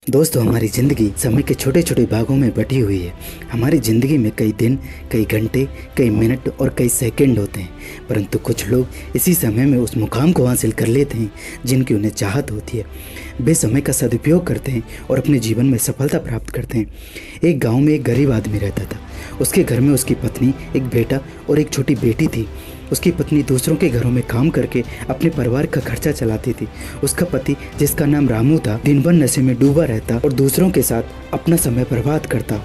दोस्तों, हमारी ज़िंदगी समय के छोटे छोटे भागों में बटी हुई है। हमारी ज़िंदगी में कई दिन, कई घंटे, कई मिनट और कई सेकंड होते हैं, परंतु कुछ लोग इसी समय में उस मुकाम को हासिल कर लेते हैं जिनकी उन्हें चाहत होती है। वे समय का सदुपयोग करते हैं और अपने जीवन में सफलता प्राप्त करते हैं। एक गाँव में एक गरीब आदमी रहता था। उसके घर में उसकी पत्नी, एक बेटा और एक छोटी बेटी थी। उसकी पत्नी दूसरों के घरों में काम करके अपने परिवार का खर्चा चलाती थी। उसका पति, जिसका नाम रामू था, दिन भर नशे में डूबा रहता और दूसरों के साथ अपना समय बर्बाद करता।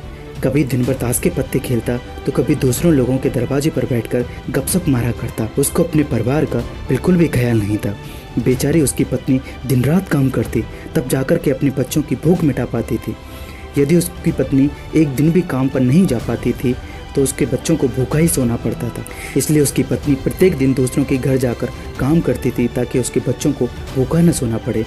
कभी दिन भर ताश के पत्ते खेलता तो कभी दूसरों लोगों के दरवाजे पर बैठकर गपशप मारा करता। उसको अपने परिवार का बिल्कुल भी ख्याल नहीं था। बेचारी उसकी पत्नी दिन रात काम करती, तब जाकर के अपने बच्चों की भूख मिटा पाती थी। यदि उसकी पत्नी एक दिन भी काम पर नहीं जा पाती थी तो उसके बच्चों को भूखा ही सोना पड़ता था। इसलिए उसकी पत्नी प्रत्येक दिन दूसरों के घर जाकर काम करती थी ताकि उसके बच्चों को भूखा न सोना पड़े।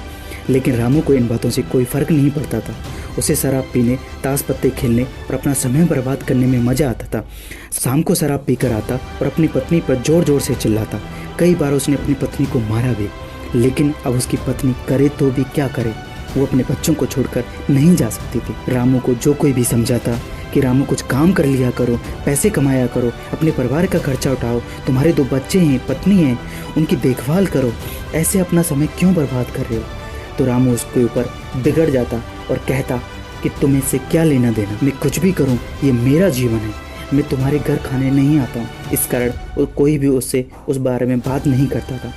लेकिन रामू को इन बातों से कोई फ़र्क नहीं पड़ता था। उसे शराब पीने, ताश पत्ते खेलने और अपना समय बर्बाद करने में मज़ा आता था। शाम को शराब पीकर आता और अपनी पत्नी पर ज़ोर ज़ोर से चिल्लाता। कई बार उसने अपनी पत्नी को मारा भी, लेकिन अब उसकी पत्नी करे तो भी क्या करे, वो अपने बच्चों को छोड़कर नहीं जा सकती थी। रामू को जो कोई भी समझाता कि रामू कुछ काम कर लिया करो, पैसे कमाया करो, अपने परिवार का खर्चा उठाओ, तुम्हारे 2 बच्चे हैं, पत्नी है, उनकी देखभाल करो, ऐसे अपना समय क्यों बर्बाद कर रहे हो। तो रामू उसके ऊपर बिगड़ जाता और कहता कि तुम्हें से क्या लेना देना, मैं कुछ भी करूं, ये मेरा जीवन है, मैं तुम्हारे घर खाने नहीं आता हूँ। इस कारण कोई भी उससे उस बारे में बात नहीं करता था।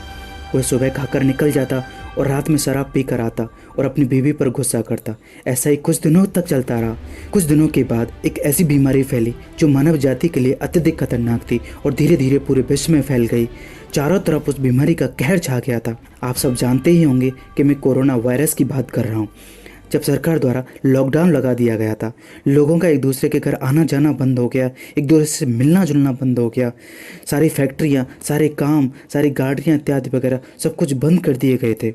वह सुबह खाकर निकल जाता और रात में शराब पी कर आता और अपनी बीवी पर गुस्सा करता। ऐसा ही कुछ दिनों तक चलता रहा। कुछ दिनों के बाद एक ऐसी बीमारी फैली जो मानव जाति के लिए अत्यधिक खतरनाक थी और धीरे धीरे पूरे विश्व में फैल गई। चारों तरफ उस बीमारी का कहर छा गया था। आप सब जानते ही होंगे कि मैं कोरोना वायरस की बात कर रहा हूँ। जब सरकार द्वारा लॉकडाउन लगा दिया गया था, लोगों का एक दूसरे के घर आना जाना बंद हो गया, एक दूसरे से मिलना जुलना बंद हो गया। सारी फैक्ट्रियाँ, सारे काम, सारी गाड़ियाँ इत्यादि वगैरह सब कुछ बंद कर दिए गए थे।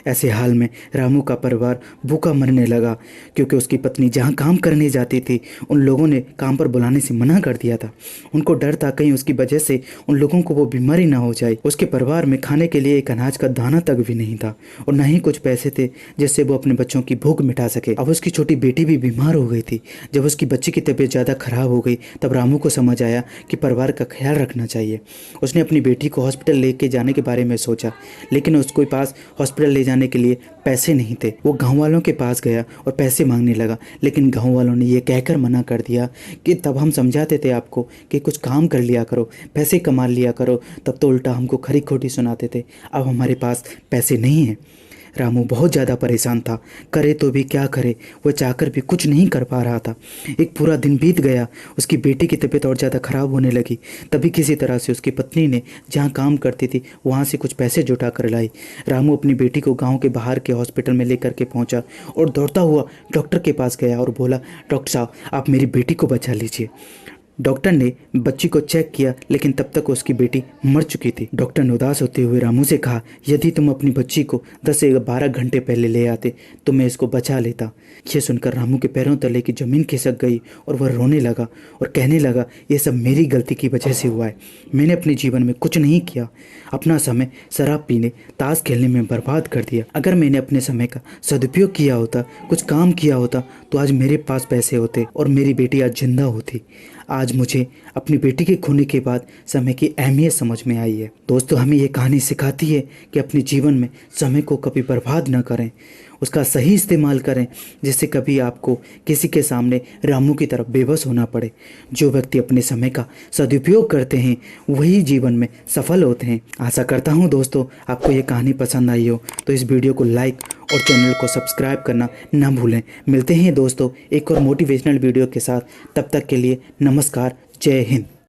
ऐसे हाल में रामू का परिवार भूखा मरने लगा, क्योंकि उसकी पत्नी जहाँ काम करने जाती थी उन लोगों ने काम पर बुलाने से मना कर दिया था। उनको डर था कहीं उसकी वजह से उन लोगों को वो बीमारी ना हो जाए। उसके परिवार में खाने के लिए एक अनाज का दाना तक भी नहीं था और न ही कुछ पैसे थे जिससे वो अपने बच्चों की भूख मिटा सके। अब उसकी छोटी बेटी भी बीमार हो गई थी। जब उसकी बच्ची की तबीयत ज़्यादा खराब हो गई तब रामू को समझ आया कि परिवार का ख्याल रखना चाहिए। उसने अपनी बेटी को हॉस्पिटल लेके जाने के बारे में सोचा, लेकिन उसके पास हॉस्पिटल ले जाने के लिए पैसे नहीं थे। वो गाँव वालों के पास गया और पैसे मांगने लगा, लेकिन गाँव वालों ने ये कहकर मना कर दिया कि तब हम समझाते थे आपको कि कुछ काम कर लिया करो, पैसे कमा लिया करो, तब तो उल्टा हमको खरी खोटी सुनाते थे। अब हमारे पास पैसे नहीं हैं। रामू बहुत ज़्यादा परेशान था। करे तो भी क्या करे, वह चाहकर भी कुछ नहीं कर पा रहा था। एक पूरा दिन बीत गया। उसकी बेटी की तबीयत और ज़्यादा ख़राब होने लगी। तभी किसी तरह से उसकी पत्नी ने जहाँ काम करती थी वहाँ से कुछ पैसे जुटा कर लाई। रामू अपनी बेटी को गाँव के बाहर के हॉस्पिटल में लेकर के पहुँचा और दौड़ता हुआ डॉक्टर के पास गया और बोला, डॉक्टर साहब, आप मेरी बेटी को बचा लीजिए। डॉक्टर ने बच्ची को चेक किया, लेकिन तब तक उसकी बेटी मर चुकी थी। डॉक्टर ने उदास होते हुए रामू से कहा, यदि तुम अपनी बच्ची को 10 से 12 घंटे पहले ले आते तो मैं इसको बचा लेता। यह सुनकर रामू के पैरों तले की ज़मीन खिसक गई और वह रोने लगा और कहने लगा, यह सब मेरी गलती की वजह से हुआ है। मैंने अपने जीवन में कुछ नहीं किया। अपना समय शराब पीने, ताश खेलने में बर्बाद कर दिया। अगर मैंने अपने समय का सदुपयोग किया होता, कुछ काम किया होता, तो आज मेरे पास पैसे होते और मेरी बेटी आज जिंदा होती। आज मुझे अपनी बेटी के खोने के बाद समय की अहमियत समझ में आई है। दोस्तों, हमें ये कहानी सिखाती है कि अपने जीवन में समय को कभी बर्बाद न करें, उसका सही इस्तेमाल करें, जिससे कभी आपको किसी के सामने रामू की तरफ बेबस होना पड़े। जो व्यक्ति अपने समय का सदुपयोग करते हैं वही जीवन में सफल होते हैं। आशा करता हूँ दोस्तों आपको ये कहानी पसंद आई हो, तो इस वीडियो को लाइक और चैनल को सब्सक्राइब करना ना भूलें। मिलते हैं दोस्तों एक और मोटिवेशनल वीडियो के साथ। तब तक के लिए नमस्कार, जय हिंद।